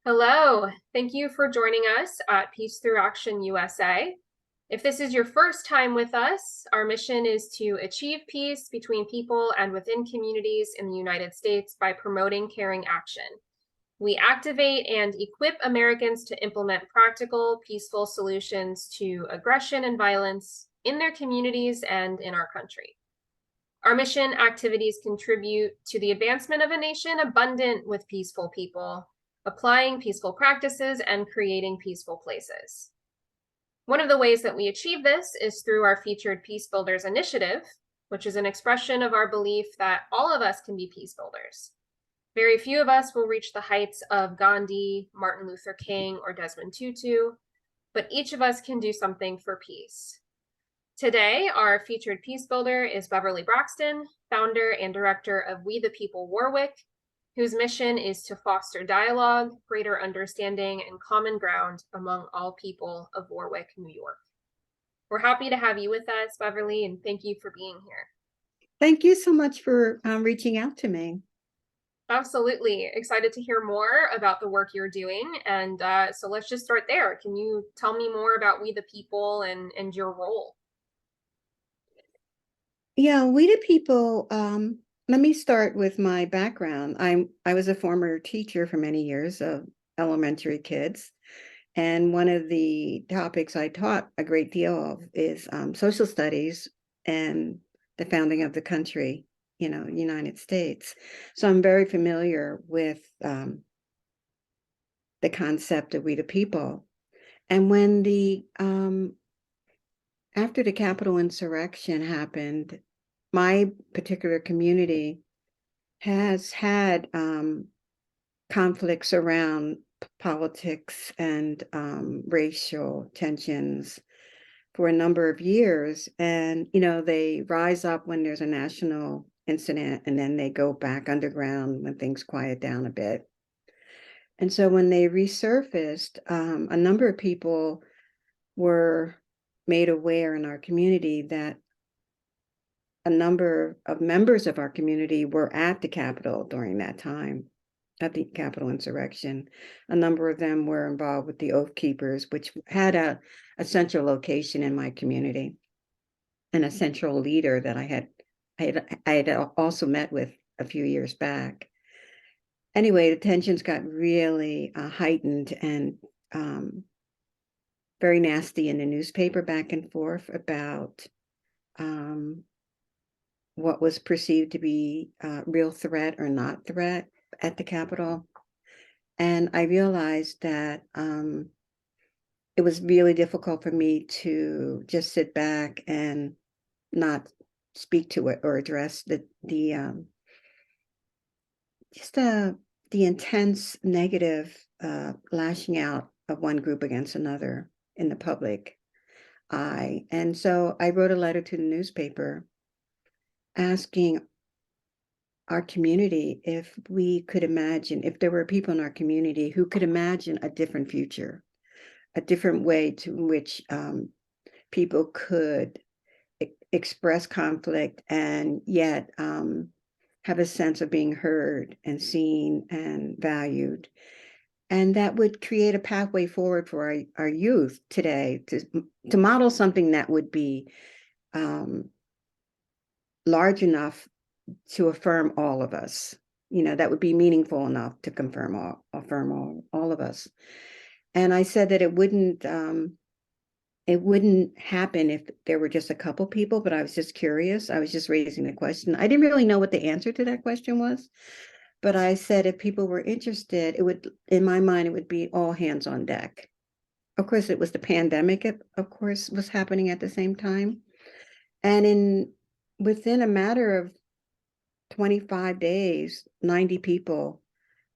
Hello, thank you for joining us at Peace Through Action USA. If this is your first time with us, our mission is to achieve peace between people and within communities in the United States by promoting caring action. We activate and equip Americans to implement practical, peaceful solutions to aggression and violence in their communities and in our country. Our mission activities contribute to the advancement of a nation abundant with peaceful people, applying peaceful practices, and creating peaceful places. One of the ways that we achieve this is through our featured Peacebuilders initiative, which is an expression of our belief that all of us can be peace builders. Very few of us will reach the heights of Gandhi, Martin Luther King, or Desmond Tutu, but each of us can do something for peace. Today, our featured Peacebuilder is Beverly Braxton, founder and director of We the People Warwick, whose mission is to foster dialogue, greater understanding, and common ground among all people of Warwick, New York. We're happy to have you with us, Beverly, and thank you for being here. Thank you so much for reaching out to me. Absolutely. Excited to hear more about the work you're doing. And so let's just start there. Can you tell me more about We the People and your role? Yeah, We the People, let me start with my background. I was a former teacher for many years of elementary kids. And one of the topics I taught a great deal of is social studies and the founding of the country, United States. So I'm very familiar with the concept of We the People. And when after the Capitol insurrection happened, my particular community has had conflicts around politics and racial tensions for a number of years. And, they rise up when there's a national incident and then they go back underground when things quiet down a bit. And so when they resurfaced, a number of people were made aware in our community that a number of members of our community were at the Capitol during that time, at the Capitol insurrection. A number of them were involved with the Oath Keepers, which had a central location in my community, and a central leader that I had also met with a few years back. Anyway, the tensions got really heightened and very nasty in the newspaper, back and forth about what was perceived to be a real threat or not threat at the Capitol. And I realized that it was really difficult for me to just sit back and not speak to it or address the intense negative lashing out of one group against another in the public eye. And so I wrote a letter to the newspaper asking our community if we could imagine, if there were people in our community who could imagine a different future, a different way to which people could express conflict and yet have a sense of being heard and seen and valued. And that would create a pathway forward for our youth today to model something that would be large enough to affirm all of us, that would be meaningful enough to affirm all of us. And I said that it wouldn't happen if there were just a couple people, but I was just curious. I was just raising the question. I didn't really know what the answer to that question was, but I said if people were interested, it would, in my mind, it would be all hands on deck. Of course, it was the pandemic, of course, was happening at the same time. And within a matter of 25 days, 90 people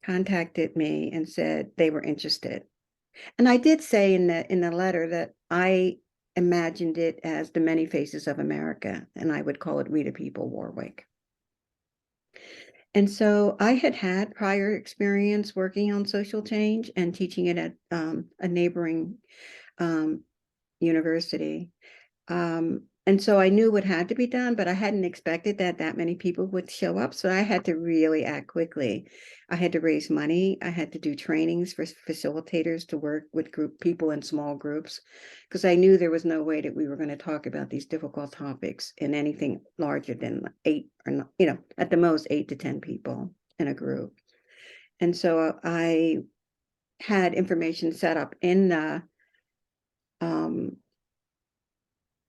contacted me and said they were interested. And I did say in the letter that I imagined it as the many faces of America, and I would call it We the People Warwick. And so I had prior experience working on social change and teaching it at a neighboring university. And And so I knew what had to be done, but I hadn't expected that that many people would show up. So I had to really act quickly. I had to raise money. I had to do trainings for facilitators to work with group people in small groups, because I knew there was no way that we were going to talk about these difficult topics in anything larger than 8 or, at the most 8 to 10 people in a group. And so I had information set up um,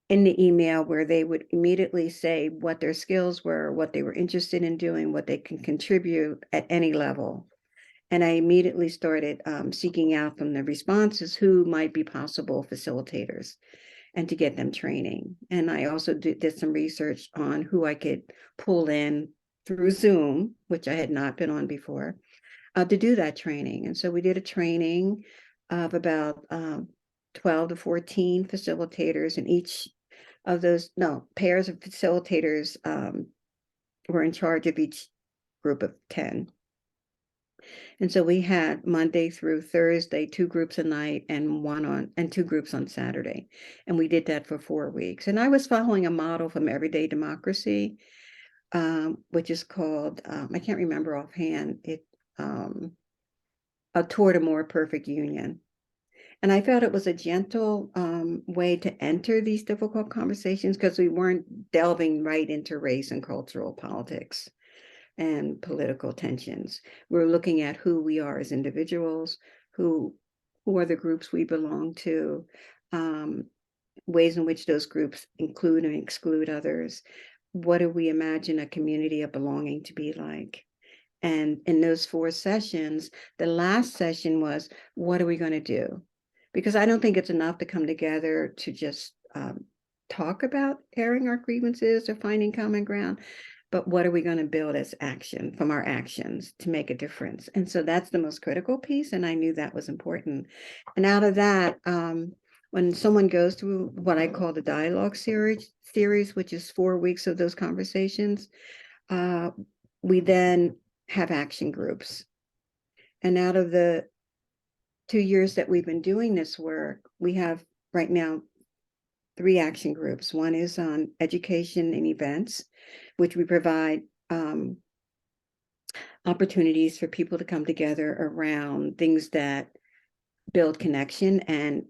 in the email where they would immediately say what their skills were, what they were interested in doing, what they can contribute at any level. And I immediately started seeking out from the responses who might be possible facilitators and to get them training. And I also did some research on who I could pull in through Zoom, which I had not been on before, to do that training. And so we did a training of about 12 to 14 facilitators, and each of those, pairs of facilitators were in charge of each group of 10. And so we had Monday through Thursday, 2 groups a night and 2 groups on Saturday. And we did that for 4 weeks. And I was following a model from Everyday Democracy, which is called, I can't remember offhand, A Toward a More Perfect Union. And I felt it was a gentle way to enter these difficult conversations, because we weren't delving right into race and cultural politics and political tensions. We're looking at who we are as individuals, who are the groups we belong to, ways in which those groups include and exclude others. What do we imagine a community of belonging to be like? And in those 4 sessions, the last session was, what are we going to do? Because I don't think it's enough to come together to just talk about airing our grievances or finding common ground, but what are we going to build as action from our actions to make a difference? And so that's the most critical piece, and I knew that was important. And out of that, when someone goes through what I call the dialogue series, which is 4 weeks of those conversations, we then have action groups. And out of the 2 years that we've been doing this work, we have right now 3 action groups. One is on education and events, which we provide opportunities for people to come together around things that build connection, and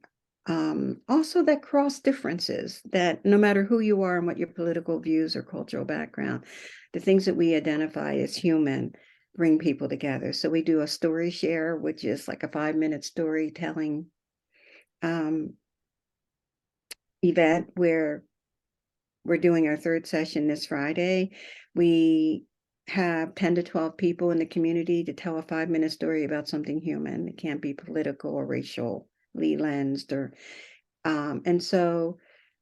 also that cross differences, that no matter who you are and what your political views or cultural background, the things that we identify as human bring people together. So we do a story share, which is like a 5-minute storytelling event where we're doing our 3rd session this Friday. We have 10 to 12 people in the community to tell a 5-minute story about something human. It can't be political or racially lensed, or and so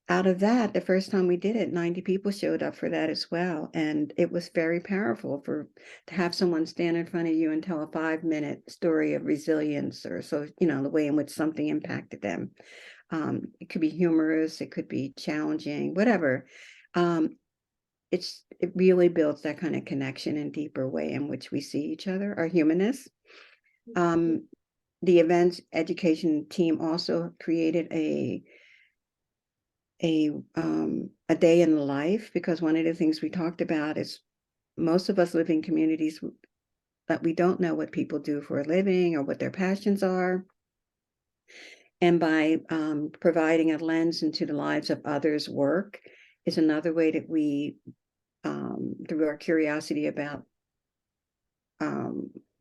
out of that, the first time we did it, 90 people showed up for that as well. And it was very powerful to have someone stand in front of you and tell a 5-minute story of resilience, or so, the way in which something impacted them. It could be humorous, it could be challenging, whatever. It really builds that kind of connection and deeper way in which we see each other, our humanness. The events education team also created a day in the life, because one of the things we talked about is most of us live in communities that we don't know what people do for a living or what their passions are. And by providing a lens into the lives of others' work is another way that we, through our curiosity about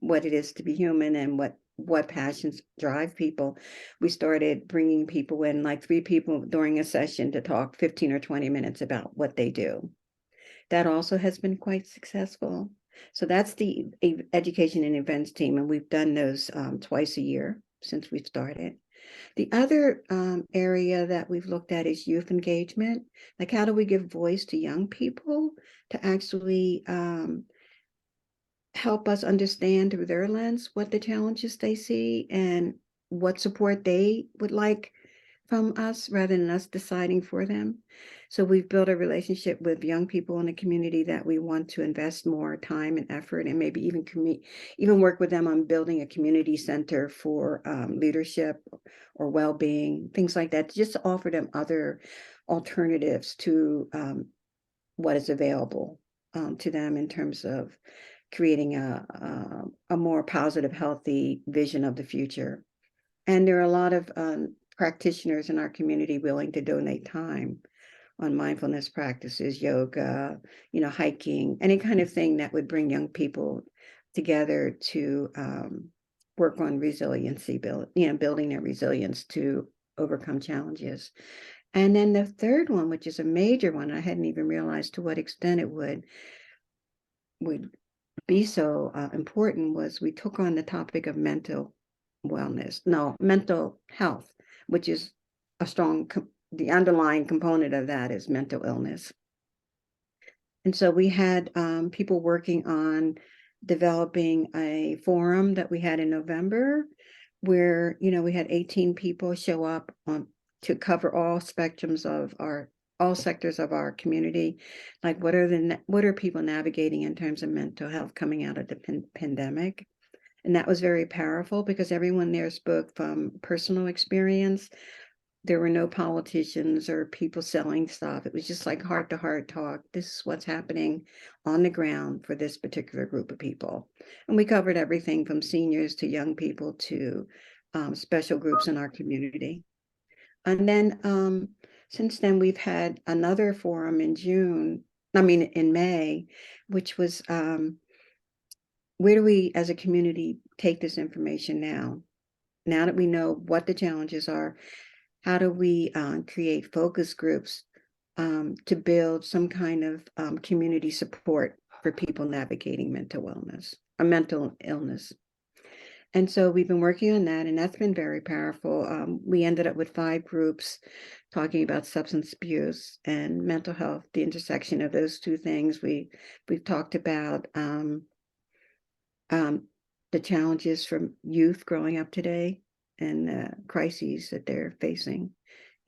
what it is to be human and what passions drive people, we started bringing people in, like 3 people during a session, to talk 15 or 20 minutes about what they do. That also has been quite successful. So that's the education and events team, and we've done those twice a year since we started. The other area that we've looked at is youth engagement. Like, how do we give voice to young people to actually help us understand through their lens what the challenges they see and what support they would like from us, rather than us deciding for them. So we've built a relationship with young people in the community that we want to invest more time and effort, and maybe even work with them on building a community center for leadership or well-being, things like that, just to offer them other alternatives to what is available to them in terms of creating a more positive, healthy vision of the future. And there are a lot of practitioners in our community willing to donate time on mindfulness practices, yoga, hiking, any kind of thing that would bring young people together to work on resiliency, building their resilience to overcome challenges. And then the third one, which is a major one, I hadn't even realized to what extent it would be so important, was we took on the topic of mental health, which is the underlying component of that is mental illness. And so we had people working on developing a forum that we had in November where, we had 18 people show up to cover all spectrums of all sectors of our community. Like what are people navigating in terms of mental health coming out of the pandemic? And that was very powerful because everyone there spoke from personal experience. There were no politicians or people selling stuff. It was just like heart to heart talk. This is what's happening on the ground for this particular group of people. And we covered everything from seniors to young people to special groups in our community. And then since then, we've had another forum in May, which was where do we as a community take this information now? Now that we know what the challenges are, how do we create focus groups to build some kind of community support for people navigating mental illness? And so we've been working on that, and that's been very powerful. We ended up with 5 groups talking about substance abuse and mental health, the intersection of those two things. We've talked about the challenges from youth growing up today and the crises that they're facing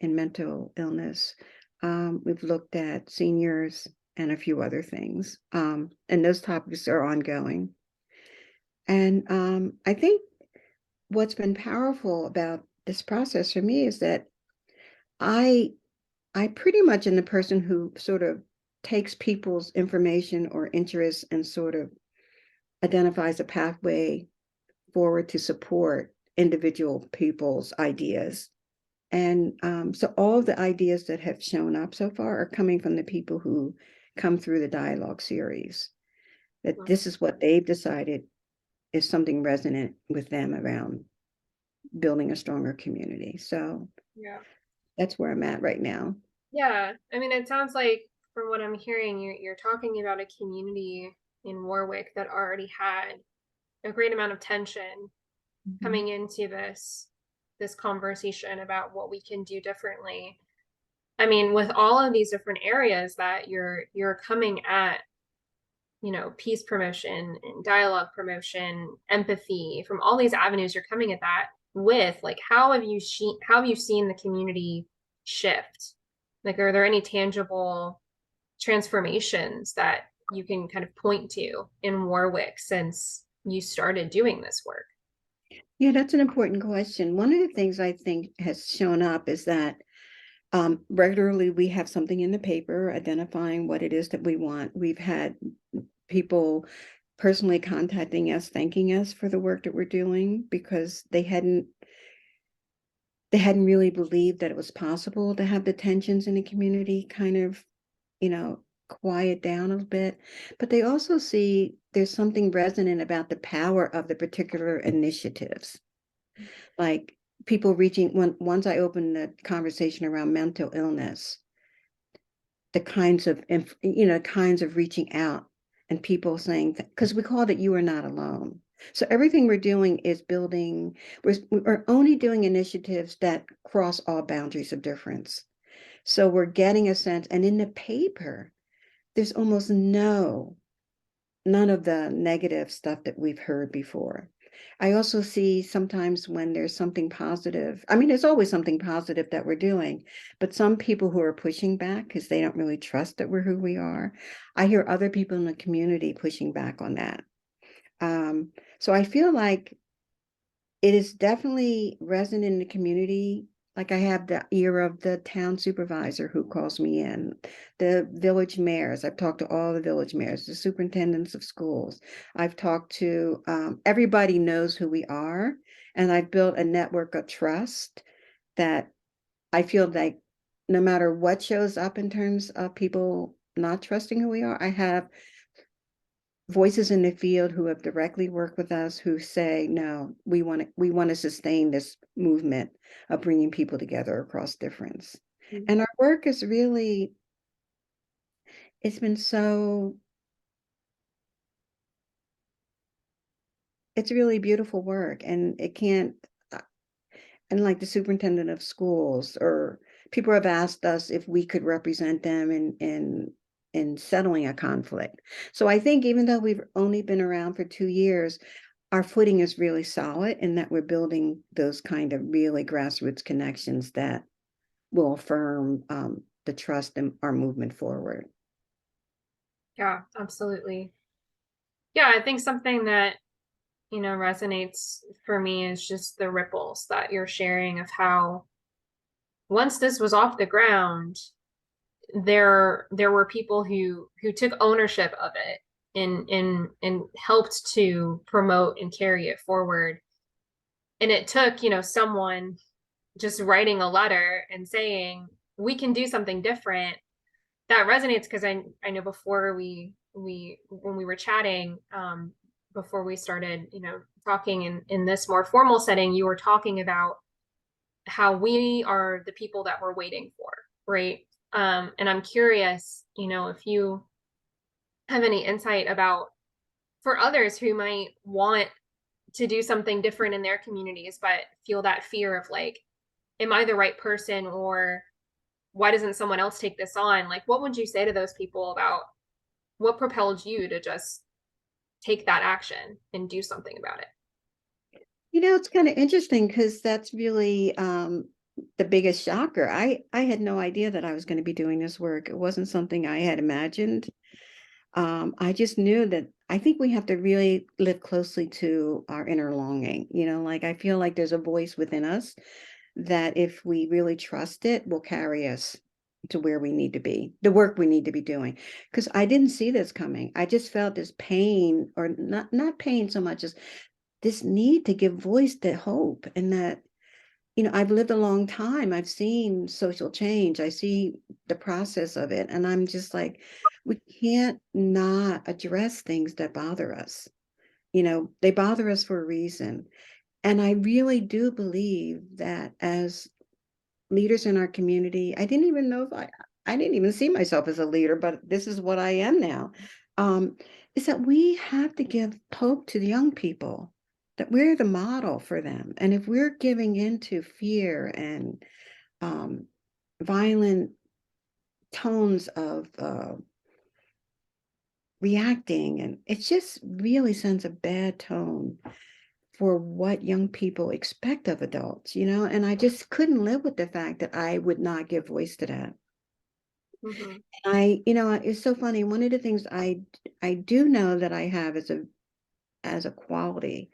in mental illness. We've looked at seniors and a few other things, and those topics are ongoing. And I think what's been powerful about this process for me is that I pretty much am the person who sort of takes people's information or interests and sort of identifies a pathway forward to support individual people's ideas. And so all of the ideas that have shown up so far are coming from the people who come through the dialogue series, that this is what they've decided is something resonant with them around building a stronger community. So Yeah. that's where I'm at right now. Yeah. I mean, it sounds like from what I'm hearing, you're talking about a community in Warwick that already had a great amount of tension coming into this conversation about what we can do differently. I mean, with all of these different areas that you're coming at, peace promotion and dialogue promotion, empathy, from all these avenues, you're coming at that with like, how have you seen the community shift? Like, are there any tangible transformations that you can kind of point to in Warwick since you started doing this work? Yeah, that's an important question. One of the things I think has shown up is that regularly we have something in the paper identifying what it is that we want. We've had people personally contacting us, thanking us for the work that we're doing because they hadn't really believed that it was possible to have the tensions in the community kind of, quiet down a bit. But they also see there's something resonant about the power of the particular initiatives. Like people once I opened the conversation around mental illness, the kinds of reaching out and people saying, because we called it You Are Not Alone. So everything we're doing is we're only doing initiatives that cross all boundaries of difference. So we're getting a sense, and in the paper, there's almost none of the negative stuff that we've heard before. I also see sometimes when there's something positive, I mean, there's always something positive that we're doing, but some people who are pushing back because they don't really trust that we're who we are. I hear other people in the community pushing back on that. So I feel like it is definitely resonant in the community. Like I have the ear of the town supervisor who calls me in, the village mayors. I've talked to all the village mayors, the superintendents of schools. I've talked to everybody knows who we are. And I've built a network of trust that I feel like no matter what shows up in terms of people not trusting who we are, I have voices in the field who have directly worked with us who say, no, we want to sustain this movement of bringing people together across difference. Mm. And our work is really, it's been so, it's really beautiful work, and it can't, and like the superintendent of schools or people have asked us if we could represent them in settling a conflict. So I think even though we've only been around for 2 years, our footing is really solid in that we're building those kind of really grassroots connections that will affirm the trust in our movement forward. Yeah, absolutely. Yeah, I think something that, resonates for me is just the ripples that you're sharing of how once this was off the ground, there were people who took ownership of it and helped to promote and carry it forward. And it took, someone just writing a letter and saying, we can do something different. That resonates because I know before we when we were chatting, before we started, talking in this more formal setting, you were talking about how we are the people that we're waiting for, right? And I'm curious, if you have any insight about for others who might want to do something different in their communities, but feel that fear of like, am I the right person, or why doesn't someone else take this on? Like, what would you say to those people about what propelled you to just take that action and do something about it? It's kind of interesting because that's really the biggest shocker. I had no idea that I was going to be doing this work. It wasn't something I had imagined. I just knew that I think we have to really live closely to our inner longing. Like I feel like there's a voice within us that if we really trust it, will carry us to where we need to be, the work we need to be doing. Because I didn't see this coming. I just felt this pain, or not pain so much as this need to give voice to hope, and that I've lived a long time. I've seen social change. I see the process of it. And I'm just like, we can't not address things that bother us. They bother us for a reason. And I really do believe that as leaders in our community, I didn't even know if I didn't even see myself as a leader, but this is what I am now. Um, is that we have to give hope to the young people, that we're the model for them. And if we're giving into fear and um, violent tones of reacting, and it just really sends a bad tone for what young people expect of adults, and I just couldn't live with the fact that I would not give voice to that. Mm-hmm. It's so funny. One of the things I do know that I have as a quality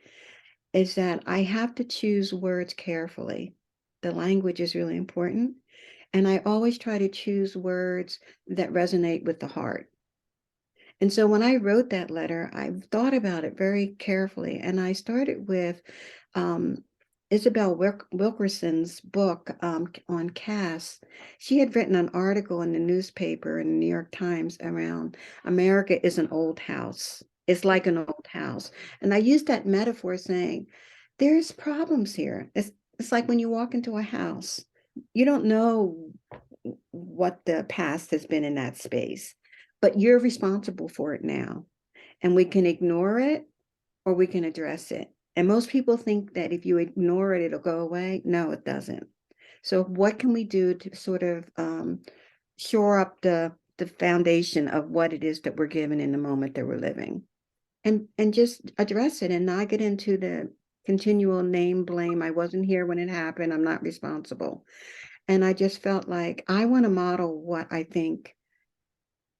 is that I have to choose words carefully. The language is really important. And I always try to choose words that resonate with the heart. And so when I wrote that letter, I thought about it very carefully. And I started with um, Isabel Wilkerson's book on caste. She had written an article in the newspaper in the New York Times around America is an old house. It's like an old house. And I used that metaphor saying, there's problems here. It's like when you walk into a house, you don't know what the past has been in that space, but you're responsible for it now. And we can ignore it or we can address it. And most people think that if you ignore it, it'll go away. No, it doesn't. So what can we do to sort of shore up the foundation of what it is that we're given in the moment that we're living, and just address it and not get into the continual name blame. I wasn't here when it happened. I'm not responsible. And I just felt like I want to model what I think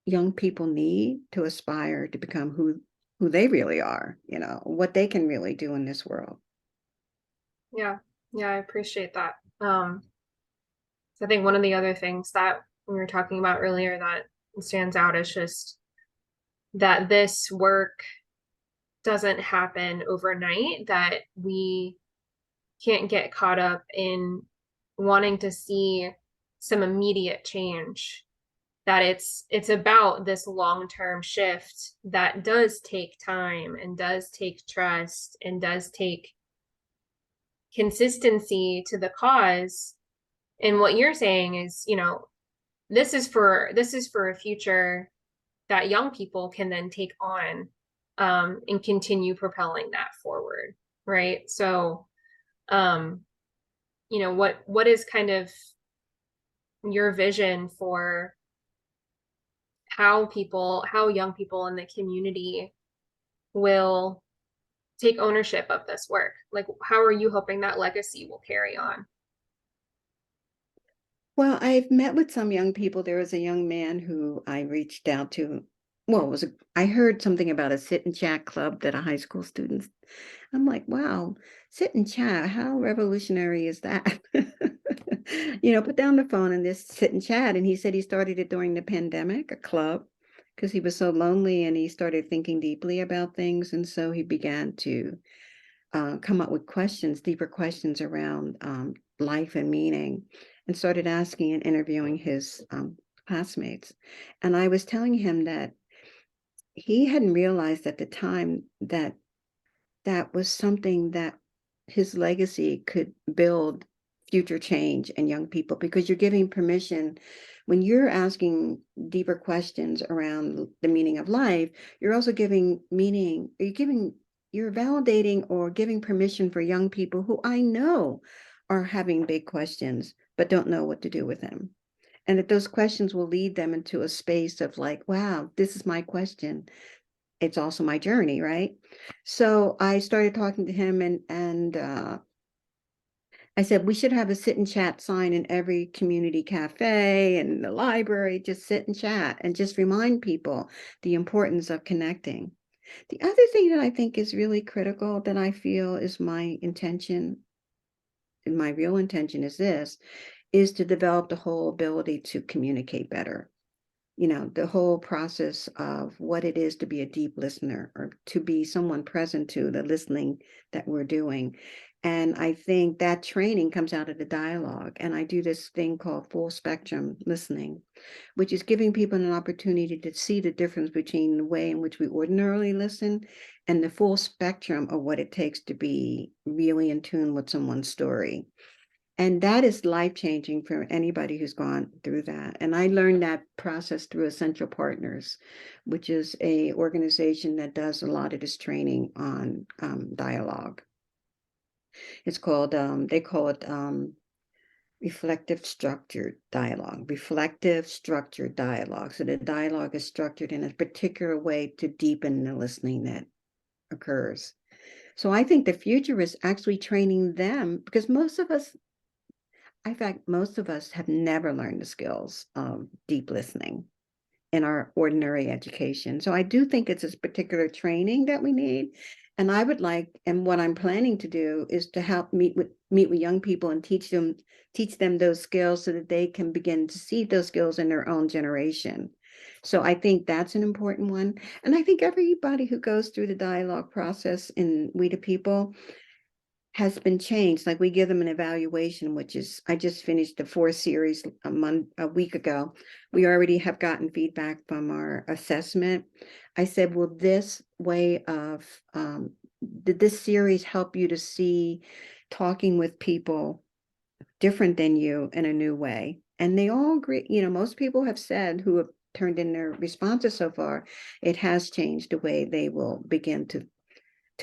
young people need to aspire to become who they really are, what they can really do in this world. Yeah, yeah, I appreciate that. So I think one of the other things that we were talking about earlier that stands out is just that this work doesn't happen overnight, that we can't get caught up in wanting to see some immediate change, that it's about this long-term shift that does take time and does take trust and does take consistency to the cause. And what you're saying is, this is for a future that young people can then take on, and continue propelling that forward, right? So, um, what is kind of your vision for how young people in the community will take ownership of this work? Like, how are you hoping that legacy will carry on? Well, I've met with some young people. There was a young man who I reached out to. Well, I heard something about a sit and chat club that a high school students. I'm like, wow, sit and chat. How revolutionary is that? Put down the phone and just sit and chat. And he said he started it during the pandemic, a club, because he was so lonely and he started thinking deeply about things. And so he began to come up with questions, deeper questions around life and meaning, and started asking and interviewing his classmates. And I was telling him that he hadn't realized at the time that that was something that his legacy could build future change in young people, because you're giving permission when you're asking deeper questions around the meaning of life. You're also giving meaning, you're validating or giving permission for young people who I know are having big questions but don't know what to do with them, and that those questions will lead them into a space of like, wow, this is my question, it's also my journey, right? So I started talking to him, and I said we should have a sit and chat sign in every community cafe and the library. Just sit and chat and just remind people the importance of connecting. The other thing that I think is really critical, that I feel is my intention, and my real intention is this, is to develop the whole ability to communicate better. The whole process of what it is to be a deep listener, or to be someone present to the listening that we're doing. And I think that training comes out of the dialogue. And I do this thing called full spectrum listening, which is giving people an opportunity to see the difference between the way in which we ordinarily listen and the full spectrum of what it takes to be really in tune with someone's story. And that is life-changing for anybody who's gone through that. And I learned that process through Essential Partners, which is a organization that does a lot of this training on dialogue. It's called, they call it reflective structured dialogue, reflective structured dialogue. So the dialogue is structured in a particular way to deepen the listening that occurs. So I think the future is actually training them, because in fact, most of us have never learned the skills of deep listening in our ordinary education. So I do think it's this particular training that we need. And I would like, and what I'm planning to do is to help meet with young people and teach them those skills so that they can begin to see those skills in their own generation. So I think that's an important one. And I think everybody who goes through the dialogue process in We the People has been changed. Like, we give them an evaluation, which is, I just finished the 4 series a week ago. We already have gotten feedback from our assessment. I said, will this way of, did this series help you to see talking with people different than you in a new way? And they all agree. Most people have said, who have turned in their responses so far, it has changed the way they will begin to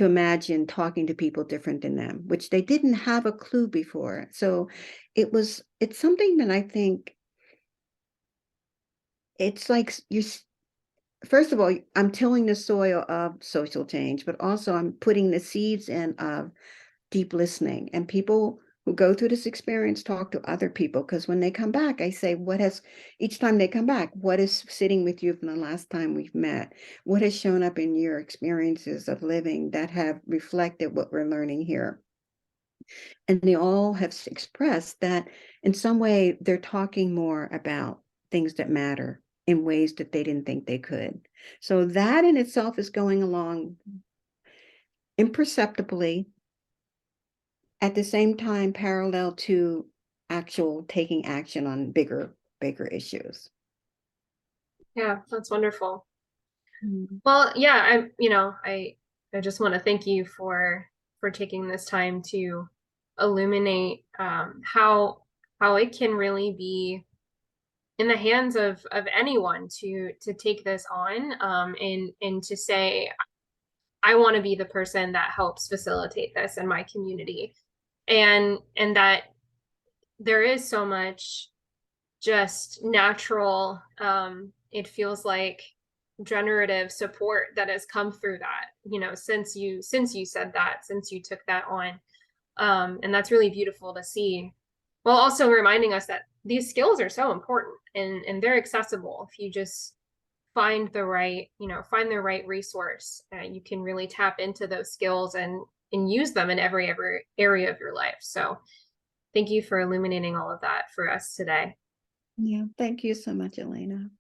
imagine talking to people different than them, which they didn't have a clue before. So it's something that I think, it's like first of all, I'm tilling the soil of social change, but also I'm putting the seeds in of deep listening. And people who go through this experience talk to other people, because when they come back, I say, each time they come back, what is sitting with you from the last time we've met? What has shown up in your experiences of living that have reflected what we're learning here? And they all have expressed that in some way they're talking more about things that matter in ways that they didn't think they could. So that in itself is going along imperceptibly, at the same time parallel to actual taking action on bigger issues. Yeah, that's wonderful. Mm. Well, yeah, I just want to thank you for taking this time to illuminate how it can really be in the hands of anyone to take this on, and to say I want to be the person that helps facilitate this in my community, and that there is so much just natural, it feels like generative support that has come through that, since you said that, since you took that on. And that's really beautiful to see, while also reminding us that these skills are so important, and they're accessible. If you just find the right resource, you can really tap into those skills and use them in every area of your life. So thank you for illuminating all of that for us today. Yeah, thank you so much, Elena.